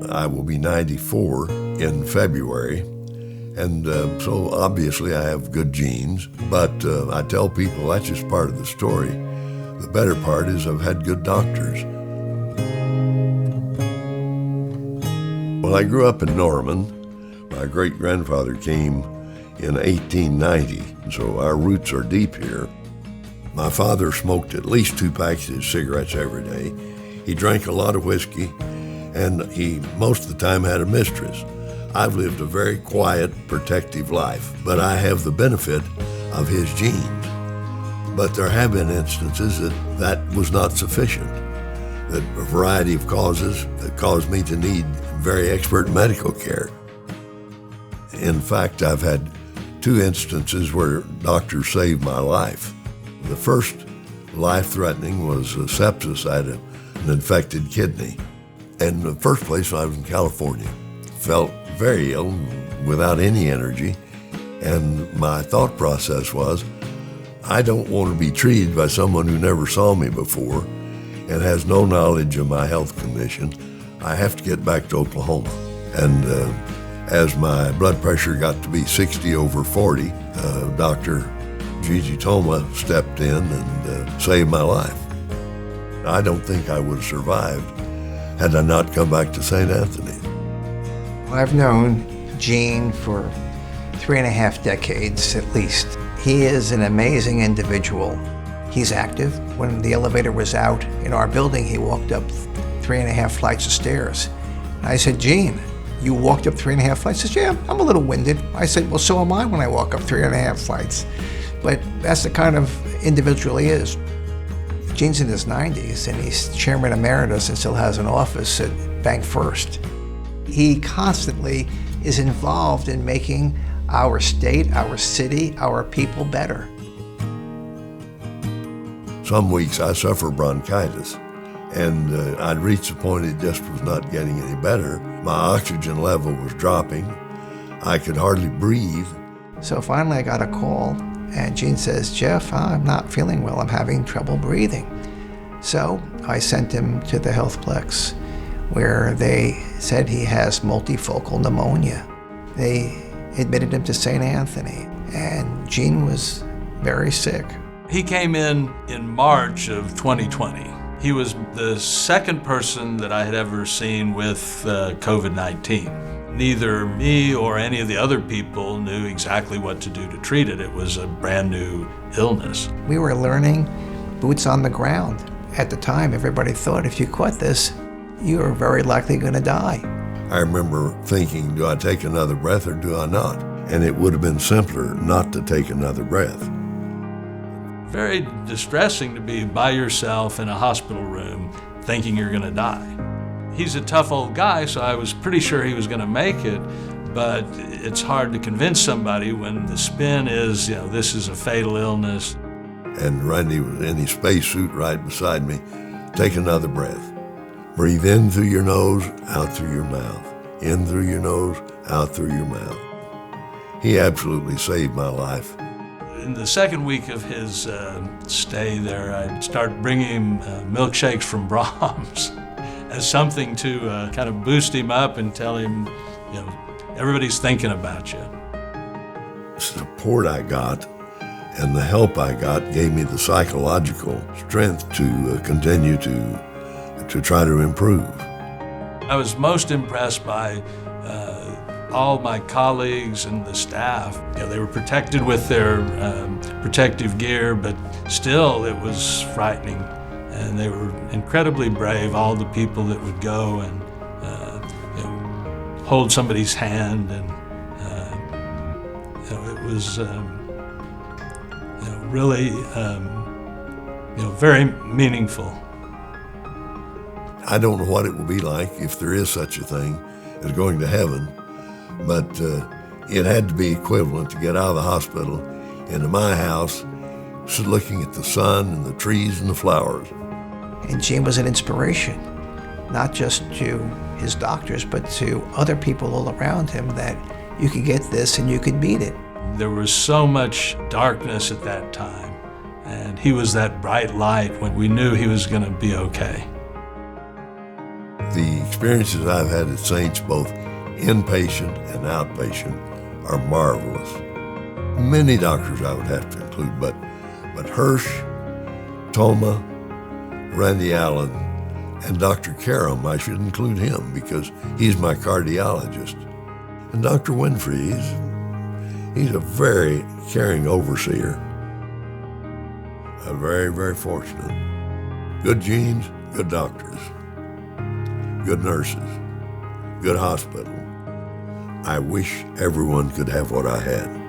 I will be 94 in February, and so obviously I have good genes, but I tell people that's just part of the story. The better part is I've had good doctors. Well, I grew up in Norman. My great-grandfather came in 1890, so our roots are deep here. My father smoked at least 2 packs of cigarettes every day. He drank a lot of whiskey, and he most of the time had a mistress. I've lived a very quiet, protective life, but I have the benefit of his genes. But there have been instances that was not sufficient, that a variety of causes that caused me to need very expert medical care. In fact, I've had 2 instances where doctors saved my life. The first life-threatening was sepsis. I had an infected kidney. In the first place, I was in California. Felt very ill, without any energy, and my thought process was, I don't want to be treated by someone who never saw me before and has no knowledge of my health condition. I have to get back to Oklahoma. And as my blood pressure got to be 60/40, Dr. Gigi Toma stepped in and saved my life. I don't think I would have survived had I not come back to St. Anthony. I've known Gene for 3.5 decades at least. He is an amazing individual. He's active. When the elevator was out in our building, he walked up 3.5 flights of stairs. I said, Gene, you walked up 3.5 flights? He says, yeah, I'm a little winded. I said, well, so am I when I walk up 3.5 flights. But that's the kind of individual he is. Gene's in his 90s, and he's chairman emeritus and still has an office at Bank First. He constantly is involved in making our state, our city, our people better. Some weeks I suffer bronchitis, and I'd reached the point it just was not getting any better. My oxygen level was dropping. I could hardly breathe. So finally I got a call, and Gene says, Jeff, I'm not feeling well. I'm having trouble breathing. So I sent him to the Healthplex, where they said he has multifocal pneumonia. They admitted him to St. Anthony, and Gene was very sick. He came in March of 2020. He was the second person that I had ever seen with COVID-19. Neither me or any of the other people knew exactly what to do to treat it. It was a brand new illness. We were learning boots on the ground. At the time, everybody thought if you caught this, you are very likely going to die. I remember thinking, do I take another breath or do I not? And it would have been simpler not to take another breath. Very distressing to be by yourself in a hospital room thinking you're going to die. He's a tough old guy, so I was pretty sure he was going to make it, but it's hard to convince somebody when the spin is, this is a fatal illness. And Randy was in his spacesuit right beside me. Take another breath. Breathe in through your nose, out through your mouth. In through your nose, out through your mouth. He absolutely saved my life. In the second week of his stay there, I started bringing him milkshakes from Brahms as something to kind of boost him up and tell him, everybody's thinking about you. The support I got and the help I got gave me the psychological strength to continue to try to improve. I was most impressed by all my colleagues and the staff. They were protected with their protective gear, but still it was frightening. And they were incredibly brave, all the people that would go and hold somebody's hand, and it was really very meaningful. I don't know what it will be like, if there is such a thing as going to heaven, but it had to be equivalent to get out of the hospital into my house, just looking at the sun and the trees and the flowers. And Gene was an inspiration, not just to his doctors, but to other people all around him, that you could get this and you could beat it. There was so much darkness at that time, and he was that bright light when we knew he was going to be okay. The experiences I've had at Saints, both inpatient and outpatient, are marvelous. Many doctors I would have to include, but Hirsch, Toma, Randy Allen, and Dr. Karam, I should include him because he's my cardiologist. And Dr. Winfrey, he's a very caring overseer. I'm very, very fortunate. Good genes, good doctors, good nurses, good hospital. I wish everyone could have what I had.